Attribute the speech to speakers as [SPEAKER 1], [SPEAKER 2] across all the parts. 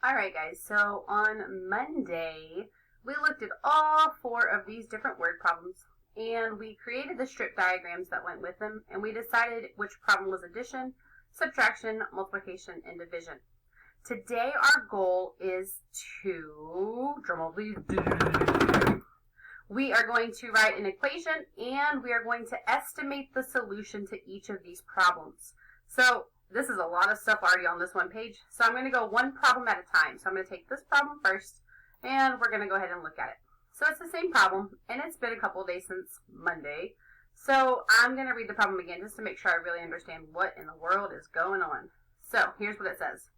[SPEAKER 1] Alright guys, so on Monday, we looked at all 4 of these different word problems, and we created the strip diagrams that went with them, and we decided which problem was addition, subtraction, multiplication, and division. Today our goal is to, drumroll please, we are going to write an equation, and we are going to estimate the solution to each of these problems. So this is a lot of stuff already on this one page, so I'm going to go one problem at a time. So I'm going to take this problem first, and we're going to go ahead and look at it. So it's the same problem, and it's been a couple of days since Monday. So I'm going to read the problem again just to make sure I really understand what in the world is going on. So here's what it says.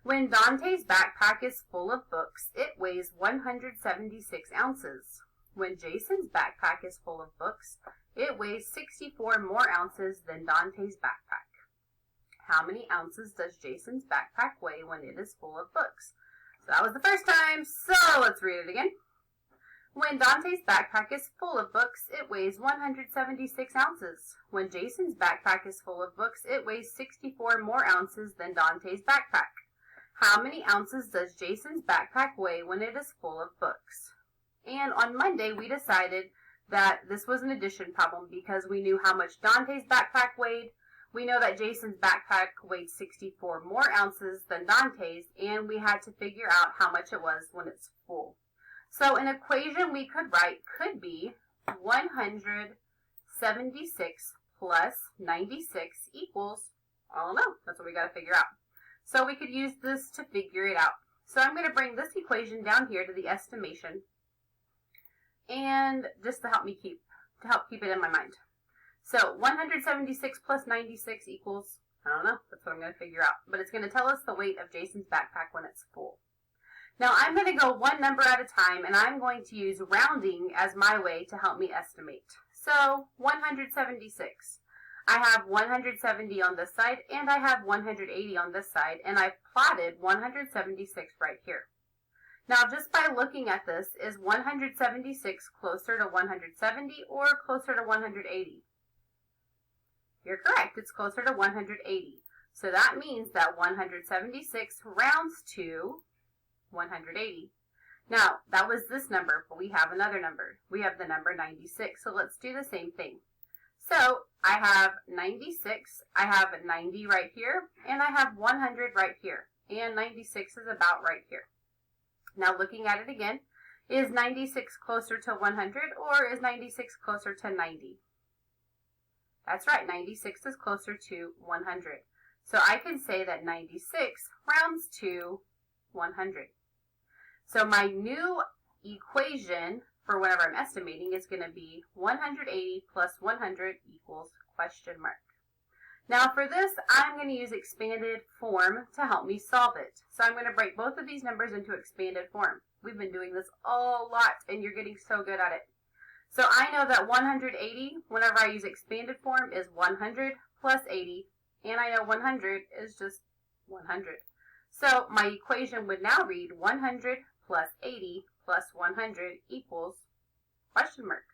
[SPEAKER 1] When Dante's backpack is full of books, it weighs 176 ounces. When Jason's backpack is full of books, it weighs 64 more ounces than Dante's backpack. How many ounces does Jason's backpack weigh when it is full of books? So that was the first time, so let's read it again. When Dante's backpack is full of books, it weighs 176 ounces. When Jason's backpack is full of books, it weighs 64 more ounces than Dante's backpack. How many ounces does Jason's backpack weigh when it is full of books? And on Monday, we decided that this was an addition problem because we knew how much Dante's backpack weighed. We know that Jason's backpack weighed 64 more ounces than Dante's, and we had to figure out how much it was when it's full. So an equation we could write could be 176 plus 96 equals, I don't know, that's what we got to figure out. So we could use this to figure it out. So I'm going to bring this equation down here to the estimation, and just to help keep it in my mind. So 176 plus 96 equals, I don't know, that's what I'm going to figure out. But it's going to tell us the weight of Jason's backpack when it's full. Now I'm going to go one number at a time, and I'm going to use rounding as my way to help me estimate. So 176. I have 170 on this side, and I have 180 on this side, and I've plotted 176 right here. Now just by looking at this, is 176 closer to 170 or closer to 180? You're correct, it's closer to 180. So that means that 176 rounds to 180. Now, that was this number, but we have another number. We have the number 96, so let's do the same thing. So I have 96, I have 90 right here, and I have 100 right here, and 96 is about right here. Now looking at it again, is 96 closer to 100 or is 96 closer to 90? That's right, 96 is closer to 100. So I can say that 96 rounds to 100. So my new equation for whenever I'm estimating is going to be 180 plus 100 equals question mark. Now for this, I'm going to use expanded form to help me solve it. So I'm going to break both of these numbers into expanded form. We've been doing this a lot, and you're getting so good at it. So I know that 180, whenever I use expanded form, is 100 plus 80, and I know 100 is just 100. So my equation would now read 100 plus 80 plus 100 equals question mark.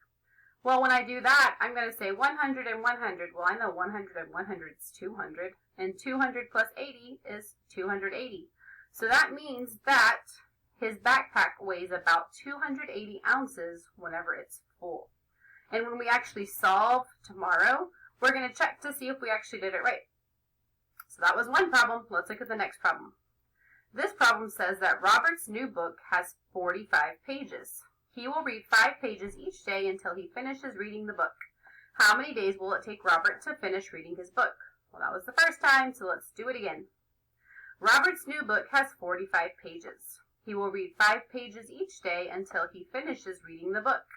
[SPEAKER 1] Well, when I do that, I'm going to say 100 and 100. Well, I know 100 and 100 is 200, and 200 plus 80 is 280. So that means that his backpack weighs about 280 ounces whenever it's full. And when we actually solve tomorrow, we're going to check to see if we actually did it right. So that was one problem. Let's look at the next problem. This problem says that Robert's new book has 45 pages. He will read 5 pages each day until he finishes reading the book. How many days will it take Robert to finish reading his book? Well, that was the first time, so let's do it again. Robert's new book has 45 pages. He will read 5 pages each day until he finishes reading the book.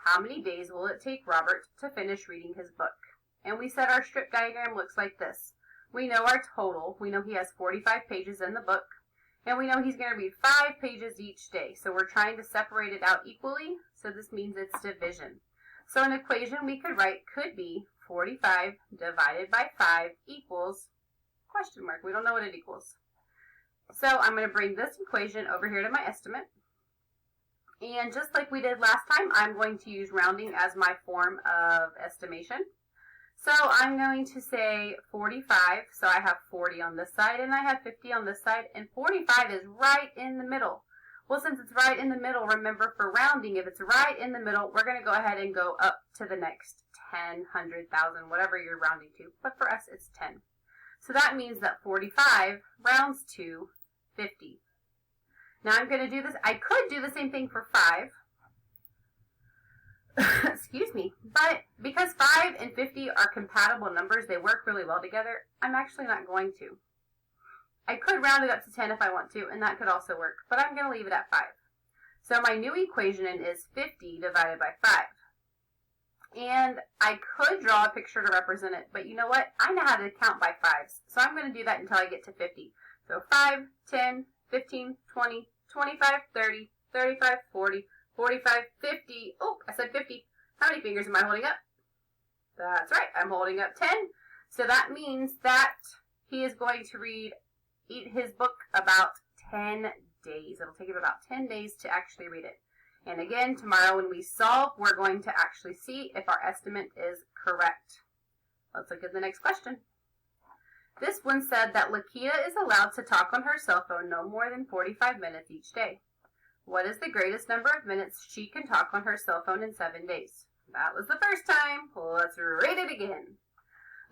[SPEAKER 1] How many days will it take Robert to finish reading his book? And we said our strip diagram looks like this. We know our total. We know he has 45 pages in the book. And we know he's going to read 5 pages each day. So we're trying to separate it out equally. So this means it's division. So an equation we could write could be 45 divided by 5 equals question mark. We don't know what it equals. So I'm going to bring this equation over here to my estimate. And just like we did last time, I'm going to use rounding as my form of estimation. So I'm going to say 45. So I have 40 on this side and I have 50 on this side, and 45 is right in the middle. Well, since it's right in the middle, remember for rounding, if it's right in the middle, we're going to go ahead and go up to the next 10, 100,000, whatever you're rounding to. But for us, it's 10. So that means that 45 rounds to 50. Now I'm going to do this. I could do the same thing for 5. Excuse me. But because 5 and 50 are compatible numbers, they work really well together, I'm actually not going to. I could round it up to 10 if I want to, and that could also work, but I'm going to leave it at 5. So my new equation is 50 divided by 5. And I could draw a picture to represent it, but you know what? I know how to count by 5s, so I'm going to do that until I get to 50. So 5, 10, 15, 20, 25, 30, 35, 40, 45, 50. Oh, I said 50. How many fingers am I holding up? That's right, I'm holding up 10. So that means that he is going to eat his book about 10 days. It'll take him about 10 days to actually read it. And again, tomorrow when we solve, we're going to actually see if our estimate is correct. Let's look at the next question. This one said that Lakita is allowed to talk on her cell phone no more than 45 minutes each day. What is the greatest number of minutes she can talk on her cell phone in 7 days? That was the first time. Let's read it again.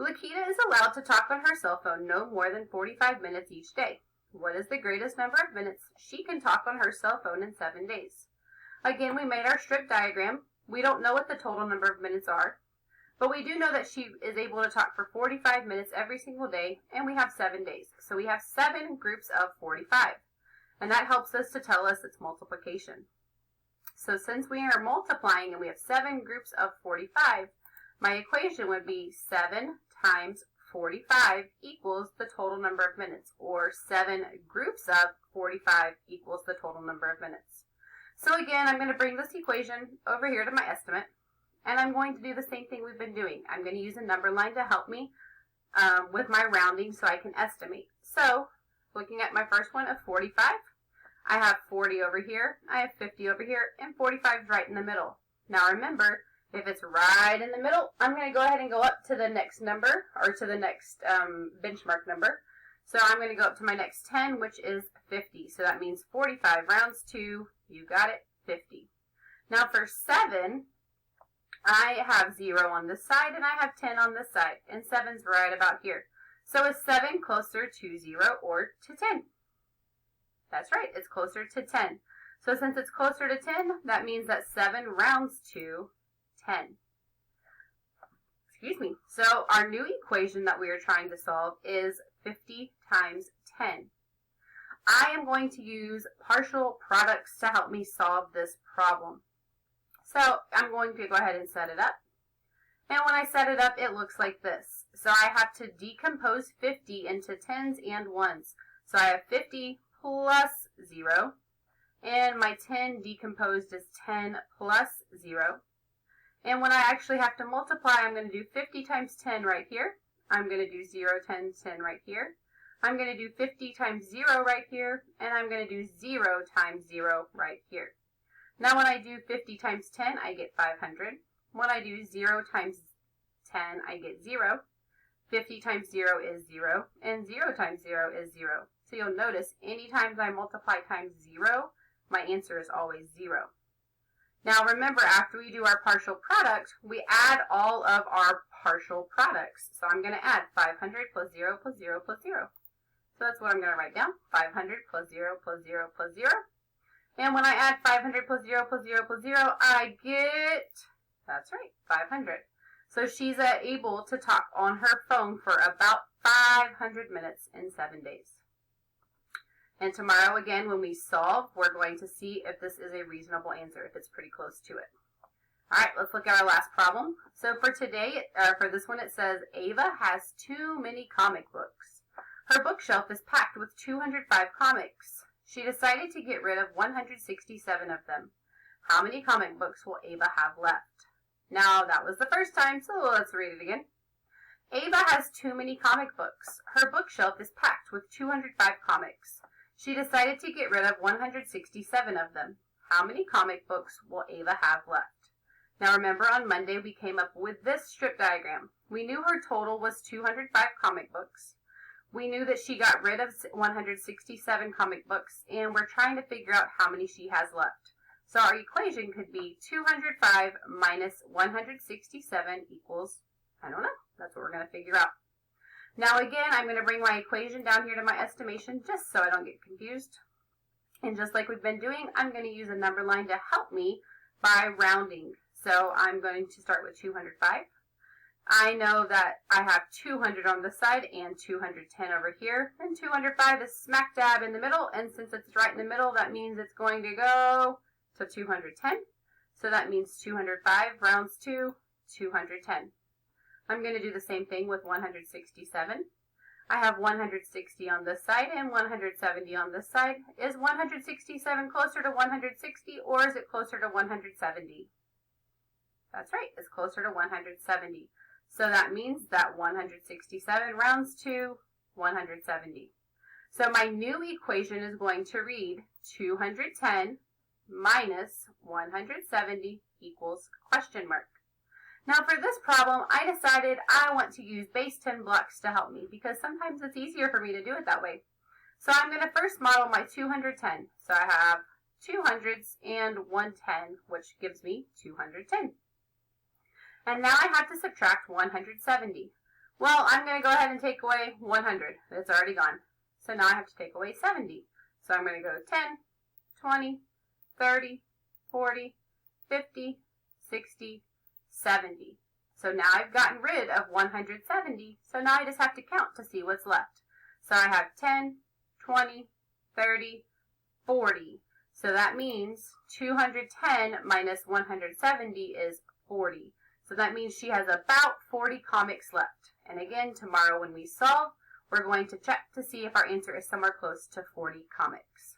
[SPEAKER 1] Lakita is allowed to talk on her cell phone no more than 45 minutes each day. What is the greatest number of minutes she can talk on her cell phone in 7 days? Again, we made our strip diagram. We don't know what the total number of minutes are, but we do know that she is able to talk for 45 minutes every single day, and we have 7 days. So we have 7 groups of 45, and that helps us to tell us its multiplication. So since we are multiplying and we have 7 groups of 45, my equation would be 7 times 45 equals the total number of minutes, or 7 groups of 45 equals the total number of minutes. So again, I'm going to bring this equation over here to my estimate, and I'm going to do the same thing we've been doing. I'm going to use a number line to help me with my rounding so I can estimate. So looking at my first one of 45, I have 40 over here, I have 50 over here, and 45 is right in the middle. Now remember, if it's right in the middle, I'm going to go ahead and go up to the next number, or to the next benchmark number. So I'm going to go up to my next 10, which is 50. So that means 45 rounds to, you got it, 50. Now for 7, I have 0 on this side, and I have 10 on this side, and 7's right about here. So is 7 closer to 0 or to 10? That's right, it's closer to 10. So since it's closer to 10, that means that 7 rounds to 10. Excuse me. So our new equation that we are trying to solve is 50 times 10. I am going to use partial products to help me solve this problem. So I'm going to go ahead and set it up. And when I set it up, it looks like this. So I have to decompose 50 into 10s and 1s. So I have 50 plus 0. And my 10 decomposed is 10 plus 0. And when I actually have to multiply, I'm going to do 50 times 10 right here. I'm going to do 0 times 10 right here. I'm going to do 50 times 0 right here. And I'm going to do 0 times 0 right here. Now when I do 50 times 10, I get 500. When I do 0 times 10, I get 0. 50 times 0 is 0. And 0 times 0 is 0. So you'll notice anytime I multiply times 0, my answer is always 0. Now remember, after we do our partial product, we add all of our partial products. So I'm going to add 500 plus 0 plus 0 plus 0. So that's what I'm going to write down. 500 plus 0 plus 0 plus 0. And when I add 500 plus 0 plus 0 plus 0, I get, that's right, 500. So she's able to talk on her phone for about 500 minutes in 7 days. And tomorrow, again, when we solve, we're going to see if this is a reasonable answer, if it's pretty close to it. All right, let's look at our last problem. So for today, for this one, it says, Ava has too many comic books. Her bookshelf is packed with 205 comics. She decided to get rid of 167 of them. How many comic books will Ava have left? Now, that was the first time, so let's read it again. Ava has too many comic books. Her bookshelf is packed with 205 comics. She decided to get rid of 167 of them. How many comic books will Ava have left? Now remember, on Monday we came up with this strip diagram. We knew her total was 205 comic books. We knew that she got rid of 167 comic books, and we're trying to figure out how many she has left. So our equation could be 205 minus 167 equals, I don't know, that's what we're going to figure out. Now again, I'm going to bring my equation down here to my estimation just so I don't get confused. And just like we've been doing, I'm going to use a number line to help me by rounding. So I'm going to start with 205. I know that I have 200 on this side and 210 over here. And 205 is smack dab in the middle. And since it's right in the middle, that means it's going to go to 210. So that means 205 rounds to 210. I'm going to do the same thing with 167. I have 160 on this side and 170 on this side. Is 167 closer to 160 or is it closer to 170? That's right, it's closer to 170. So that means that 167 rounds to 170. So my new equation is going to read 210 minus 170 equals question mark. Now for this problem, I decided I want to use base 10 blocks to help me because sometimes it's easier for me to do it that way. So I'm going to first model my 210. So I have 200s and 110, which gives me 210. And now I have to subtract 170. Well, I'm going to go ahead and take away 100. It's already gone. So now I have to take away 70. So I'm going to go 10, 20, 30, 40, 50, 60, 70. So now I've gotten rid of 170. So now I just have to count to see what's left. So I have 10, 20, 30, 40. So that means 210 minus 170 is 40. So that means she has about 40 comics left. And again, tomorrow when we solve, we're going to check to see if our answer is somewhere close to 40 comics.